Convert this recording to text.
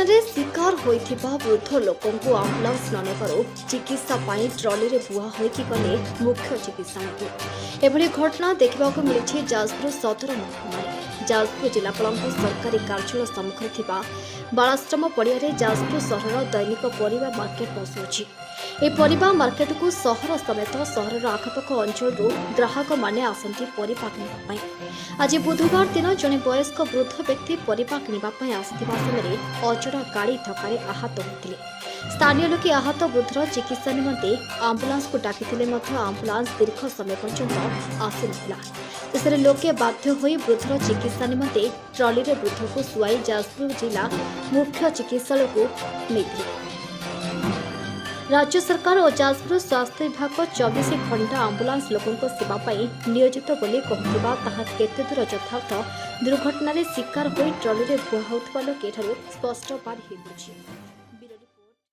दुर्घटन शिकार होइथिबा वृद्ध लोकंकु आंबुलांस न नेबारु चिकित्सा पाई ट्रॉली रे बुआ होइकि गले मुख्य चिकित्सा मंत्री। एभली घटना देखिबाकु मिलिछि जाजपुर सदर महकुमारे। जाजपुर जिलापाल सरकारी कार्यालय सम्मुख थिबा बालाश्रम पड़िया जाजपुर सहर दैनिक परिवा मार्केट बसुछि। ए परिवा मार्केट को सहर समेत सहर आखपाख अंचल ग्राहक माने आसंती परिवा किनिबा पई। आज बुधवार दिन जने वयस्क वृद्ध व्यक्ति परिवा किनिबा पई आसिथिबा समय अचड़ा गाड़ी धक्का आहत होते। स्थानीय लोक आहत वृद्धर चिकित्सा निमंते आंबुलांस को डाकिथिले मध्य आंबुलांस दीर्घ समय पर्यंत आसी नथिला। शेषे लोके बाध्य होई वृद्धर चिकित्सा निमंते ट्रॉली रे वृद्ध को सुआई जाजपुर जिला मुख्य चिकित्सालय को नेथिले। राज्य सरकार और जाजपुर स्वास्थ्य विभाग 24 घंटा आंबुलांस लोकों सेवा नियोजित बोली कहूबा ताहा केते दूर यथार्थ दुर्घटन शिकार होई ट्रॉली रे बुआ होउथबा लोके स्पष्ट बारी होइछि।